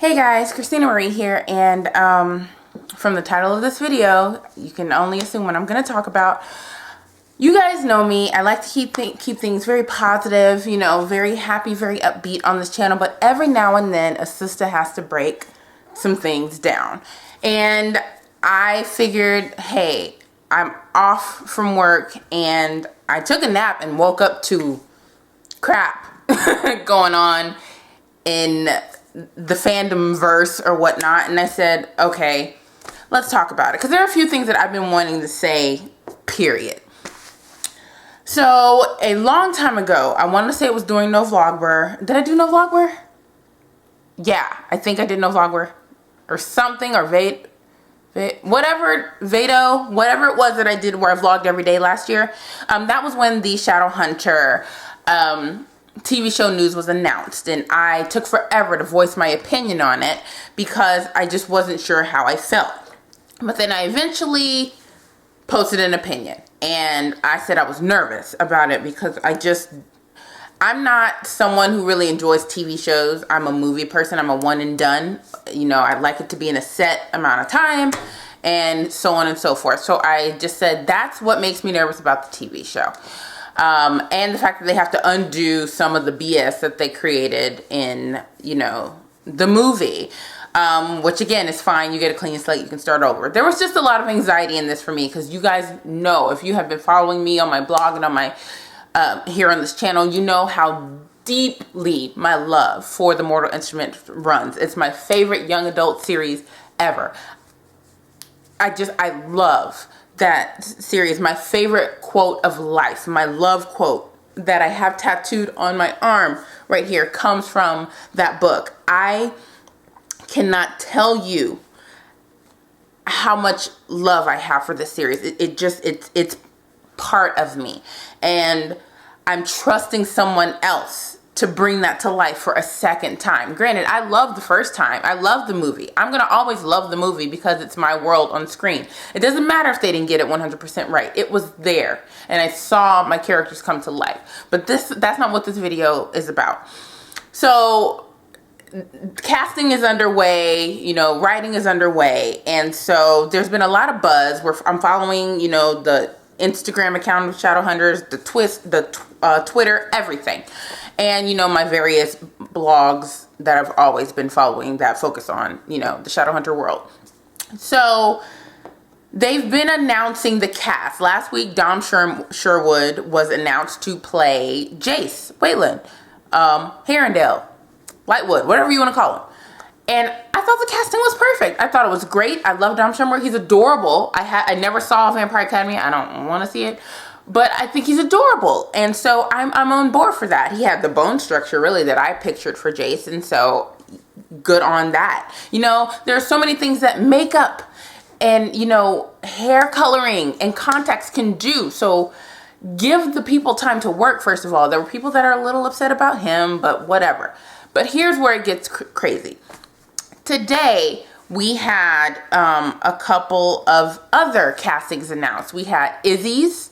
Hey guys, Christina Marie here, and from the title of this video, you can only assume what I'm going to talk about. You guys know me. I like to keep things very positive, you know, very happy, very upbeat on this channel, but every now and then a sister has to break some things down. And I figured, hey, I'm off from work, and I took a nap and woke up to crap going on in the fandom verse or whatnot, and I said, okay, let's talk about it, because there are a few things that I've been wanting to say, period. So a long time ago, I want to say it was during No Vlogger. Did I do No Vlogger? Yeah, I think I did No Vlogger or something, or whatever it was that I did where I vlogged every day last year. That was when the Shadowhunter TV show news was announced, and I took forever to voice my opinion on it because I just wasn't sure how I felt. But then I eventually posted an opinion, and I said I was nervous about it because I'm not someone who really enjoys TV shows. I'm a movie person. I'm a one and done. You know, I like it to be in a set amount of time and so on and so forth. So I just said that's what makes me nervous about the TV show. And the fact that they have to undo some of the BS that they created in, you know, the movie, which again is fine. You get a clean slate, you can start over. There was just a lot of anxiety in this for me because you guys know, if you have been following me on my blog and on my, here on this channel, you know how deeply my love for the Mortal Instruments runs. It's my favorite young adult series ever. I love that series. My favorite quote of life, my love quote that I have tattooed on my arm right here, comes from that book. I cannot tell you how much love I have for this series. It's part of me, and I'm trusting someone else to bring that to life for a second time. Granted, I loved the first time. I love the movie. I'm going to always love the movie because it's my world on screen. It doesn't matter if they didn't get it 100% right. It was there, and I saw my characters come to life. But that's not what this video is about. So casting is underway, you know, writing is underway, and so there's been a lot of buzz where I'm following, you know, the Instagram account of Shadowhunters, the Twitter, everything. And, you know, my various blogs that I've always been following that focus on, you know, the Shadowhunter world. So they've been announcing the cast. Last week, Dom Sherwood was announced to play Jace, Waylon, Herondale, Lightwood, whatever you want to call him. And I thought the casting was perfect. I thought it was great. I love Dom Sherwood. He's adorable. I never saw Vampire Academy. I don't want to see it. But I think he's adorable. And so I'm on board for that. He had the bone structure, really, that I pictured for Jason. So good on that. You know, there are so many things that makeup and, you know, hair coloring and contacts can do. So give the people time to work, first of all. There were people that are a little upset about him, but whatever. But here's where it gets crazy. Today, we had a couple of other castings announced. We had Izzy's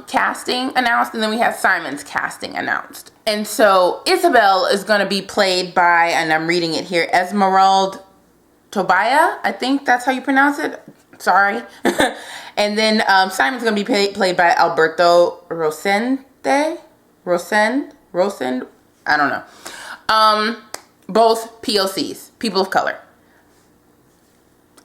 casting announced, and then we had Simon's casting announced. And so Isabel is going to be played by, and I'm reading it here, Esmeralda Tobias. I think that's how you pronounce it. Sorry. And then Simon's going to be played by Alberto Rosend. I don't know. Both POCs, people of color.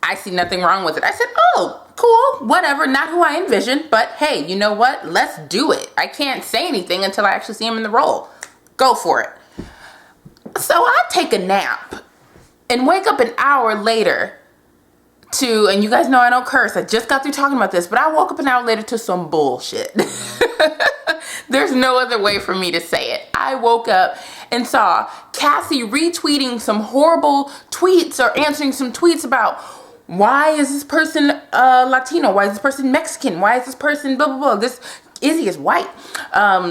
I see nothing wrong with it. I said, oh, cool, whatever, not who I envisioned, but hey, you know what? Let's do it. I can't say anything until I actually see him in the role. Go for it. So I take a nap and wake up an hour later to, and you guys know I don't curse, I just got through talking about this, but I woke up an hour later to some bullshit. There's no other way for me to say it. I woke up and saw Cassie retweeting some horrible tweets or answering some tweets about, why is this person Latino? Why is this person Mexican? Why is this person blah, blah, blah? This Izzy is white.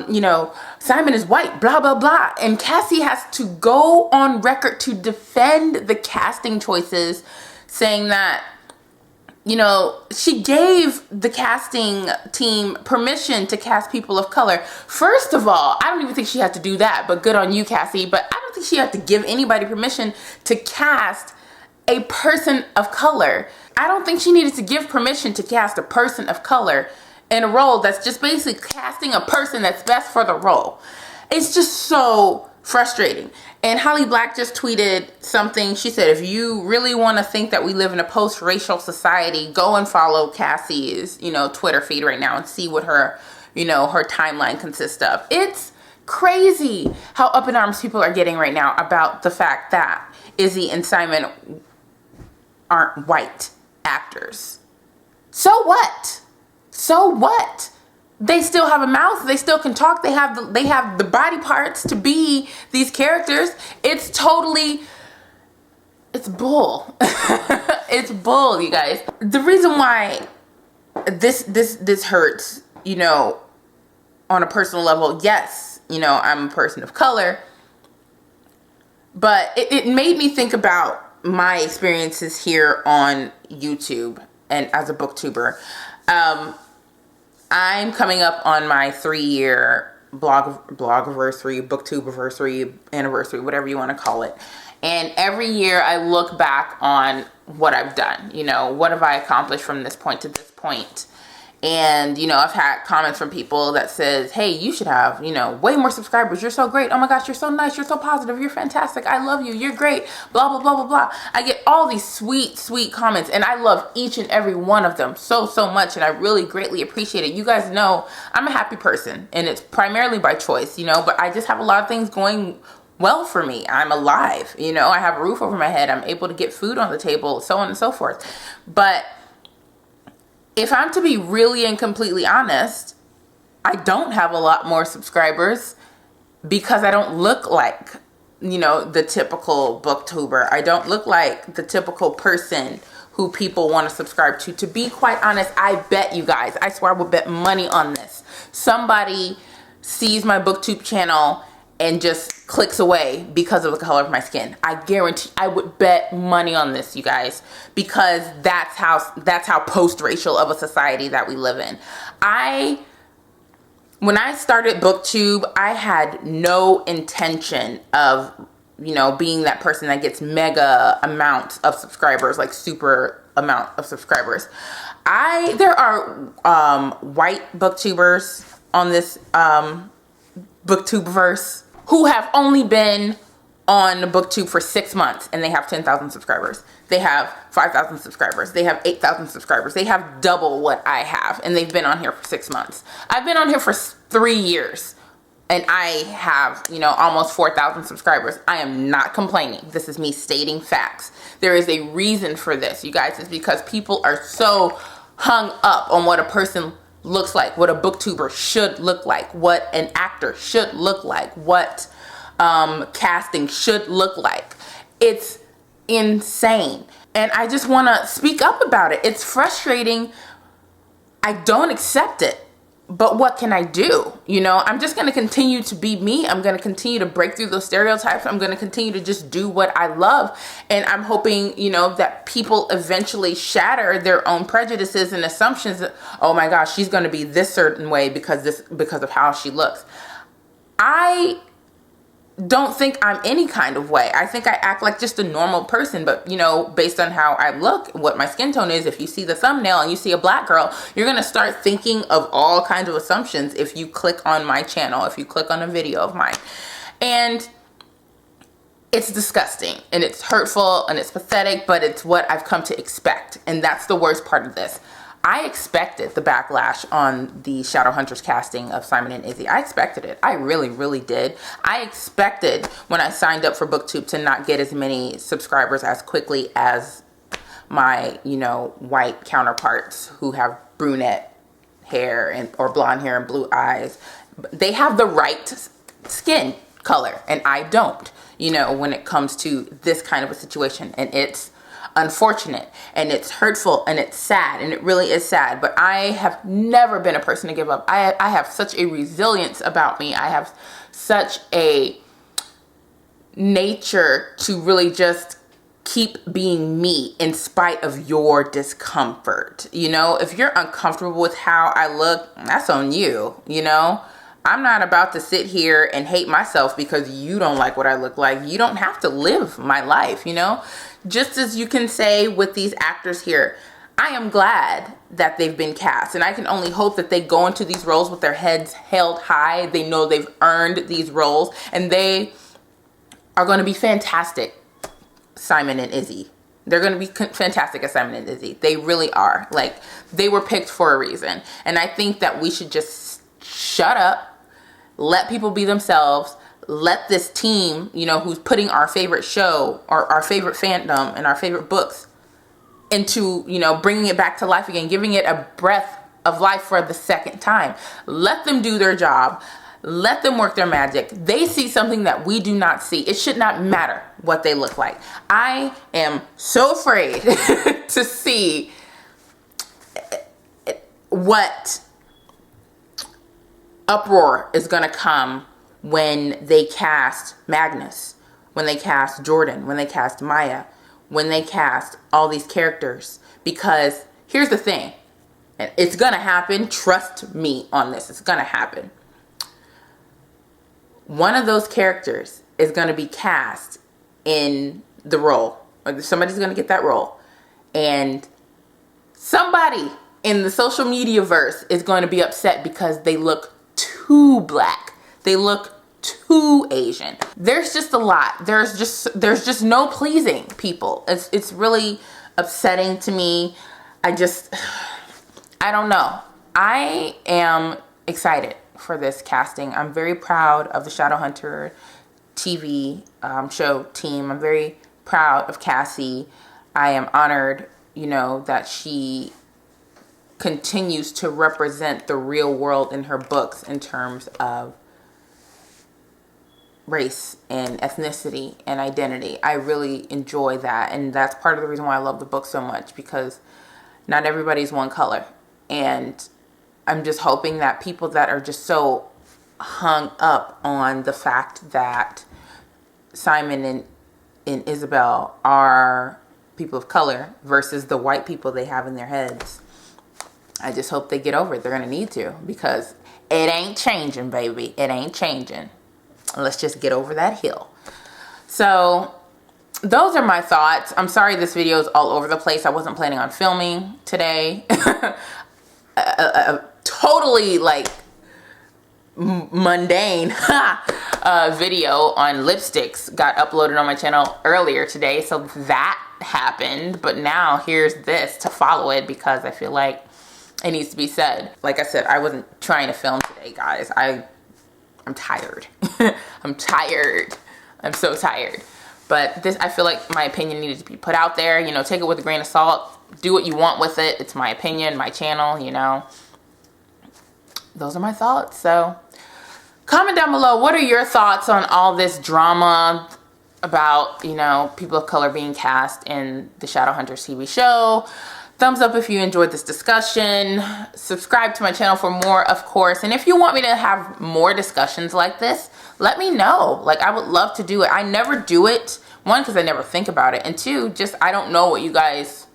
You know, Simon is white, blah, blah, blah. And Cassie has to go on record to defend the casting choices, saying that you know, she gave the casting team permission to cast people of color. First of all, I don't even think she had to do that, but good on you, Cassie. But I don't think she had to give anybody permission to cast a person of color. I don't think she needed to give permission to cast a person of color in a role that's just basically casting a person that's best for the role. It's just so frustrating. And Holly Black just tweeted something. She said, if you really want to think that we live in a post-racial society, go and follow Cassie's, you know, Twitter feed right now and see what her, you know, her timeline consists of. It's crazy how up in arms people are getting right now about the fact that Izzy and Simon aren't white actors. So what? So what? They still have a mouth. They still can talk. They have the body parts to be these characters. It's bull. It's bull, you guys. The reason why this hurts, you know, on a personal level, yes, you know, I'm a person of color, but it made me think about my experiences here on YouTube and as a booktuber. I'm coming up on my 3-year blog-versary, booktube-versary, anniversary, whatever you want to call it. And every year I look back on what I've done. You know, what have I accomplished from this point to this point? And, you know, I've had comments from people that says, hey, you should have, you know, way more subscribers. You're so great. Oh my gosh, you're so nice. You're so positive. You're fantastic. I love you. You're great. Blah, blah, blah, blah, blah. I get all these sweet, sweet comments, and I love each and every one of them so, so much. And I really greatly appreciate it. You guys know I'm a happy person, and it's primarily by choice, you know, but I just have a lot of things going well for me. I'm alive. You know, I have a roof over my head. I'm able to get food on the table, so on and so forth. But if I'm to be really and completely honest, I don't have a lot more subscribers because I don't look like, you know, the typical booktuber. I don't look like the typical person who people want to subscribe to. To be quite honest, I bet you guys, I swear I would bet money on this. Somebody sees my BookTube channel and just clicks away because of the color of my skin. I guarantee, I would bet money on this, you guys, because that's how post-racial of a society that we live in. When I started BookTube, I had no intention of, you know, being that person that gets mega amounts of subscribers, like super amount of subscribers. There are white booktubers on this BookTube-verse who have only been on BookTube for 6 months, and they have 10,000 subscribers. They have 5,000 subscribers. They have 8,000 subscribers. They have double what I have, and they've been on here for 6 months. I've been on here for 3 years, and I have, you know, almost 4,000 subscribers. I am not complaining. This is me stating facts. There is a reason for this, you guys. It's because people are so hung up on what a person looks like, what a booktuber should look like, what an actor should look like, what casting should look like. It's insane. And I just want to speak up about it. It's frustrating. I don't accept it. But what can I do? You know, I'm just going to continue to be me. I'm going to continue to break through those stereotypes. I'm going to continue to just do what I love. And I'm hoping, you know, that people eventually shatter their own prejudices and assumptions that, oh my gosh, she's going to be this certain way because of how she looks. I don't think I'm any kind of way. I think I act like just a normal person, but you know, based on how I look, what my skin tone is, if you see the thumbnail and you see a black girl, you're going to start thinking of all kinds of assumptions if you click on my channel, if you click on a video of mine. And it's disgusting and it's hurtful and it's pathetic, but it's what I've come to expect. And that's the worst part of this. I expected the backlash on the Shadowhunters casting of Simon and Izzy. I expected it. I really, really did. I expected when I signed up for BookTube to not get as many subscribers as quickly as my, you know, white counterparts who have brunette hair or blonde hair and blue eyes. They have the right skin color and I don't, you know, when it comes to this kind of a situation. And it's unfortunate and it's hurtful and it's sad, and it really is sad, but I have never been a person to give up. I have such a resilience about me. I have such a nature to really just keep being me in spite of your discomfort. You know, if you're uncomfortable with how I look, that's on you, you know? I'm not about to sit here and hate myself because you don't like what I look like. You don't have to live my life, you know? Just as you can say with these actors here, I am glad that they've been cast, and I can only hope that they go into these roles with their heads held high. They know they've earned these roles, and they are going to be fantastic, Simon and Izzy. They're going to be fantastic as Simon and Izzy. They really are. Like, they were picked for a reason. And I think that we should just shut up, let people be themselves, let this team, you know, who's putting our favorite show or our favorite fandom and our favorite books into, you know, bringing it back to life again, giving it a breath of life for the second time. Let them do their job. Let them work their magic. They see something that we do not see. It should not matter what they look like. I am so afraid to see what uproar is going to come when they cast Magnus, when they cast Jordan, when they cast Maya, when they cast all these characters. Because here's the thing, and it's going to happen. Trust me on this. It's going to happen. One of those characters is going to be cast in the role. Or somebody's going to get that role. And somebody in the social media verse is going to be upset because they look too black. They look too Asian. There's just a lot. There's just no pleasing people. It's really upsetting to me. I don't know. I am excited for this casting. I'm very proud of the Shadowhunter TV show team. I'm very proud of Cassie. I am honored, you know, that she continues to represent the real world in her books in terms of race and ethnicity and identity. I really enjoy that, and that's part of the reason why I love the book so much, because not everybody's one color. And I'm just hoping that people that are just so hung up on the fact that Simon and Isabel are people of color versus the white people they have in their heads, I just hope they get over it. They're going to need to, because it ain't changing, baby. It ain't changing. Let's just get over that hill. So those are my thoughts. I'm sorry this video is all over the place. I wasn't planning on filming today. a totally like mundane video on lipsticks got uploaded on my channel earlier today. So that happened. But now here's this to follow it, because I feel like it needs to be said. Like I said, I wasn't trying to film today, guys. I'm tired. I'm tired. I'm so tired. But this, I feel like my opinion needed to be put out there. You know, take it with a grain of salt. Do what you want with it. It's my opinion, my channel, you know. Those are my thoughts. So comment down below, what are your thoughts on all this drama about, you know, people of color being cast in the Shadowhunters TV show? Thumbs up if you enjoyed this discussion. Subscribe to my channel for more, of course. And if you want me to have more discussions like this, let me know. Like, I would love to do it. I never do it. One, because I never think about it. And two, just I don't know what you guys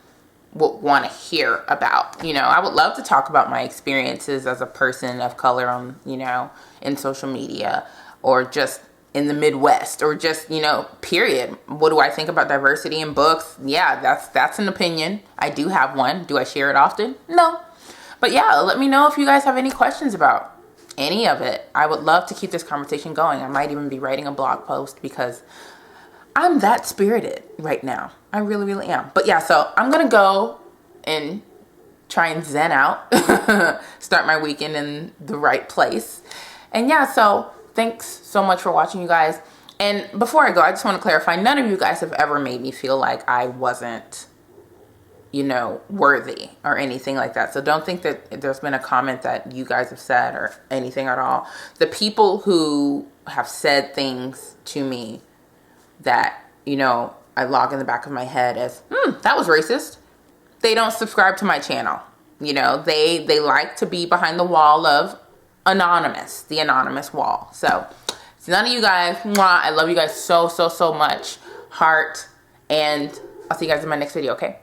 would want to hear about. You know, I would love to talk about my experiences as a person of color on, you know, in social media, or just in the Midwest, or just, you know, period. What do I think about diversity in books? Yeah, that's an opinion. I do have one. Do I share it often? No. But yeah, let me know if you guys have any questions about any of it. I would love to keep this conversation going. I might even be writing a blog post, because I'm that spirited right now. I really, really am. But yeah, so I'm going to go and try and zen out, start my weekend in the right place. And yeah, so thanks so much for watching, you guys. And before I go, I just want to clarify, none of you guys have ever made me feel like I wasn't, you know, worthy or anything like that. So don't think that there's been a comment that you guys have said or anything at all. The people who have said things to me that, you know, I log in the back of my head as, that was racist, they don't subscribe to my channel. You know, they like to be behind the wall of anonymous, the anonymous wall. So it's none of you guys. Mwah, I love you guys so, so, so much. Heart And I'll see you guys in my next video, okay?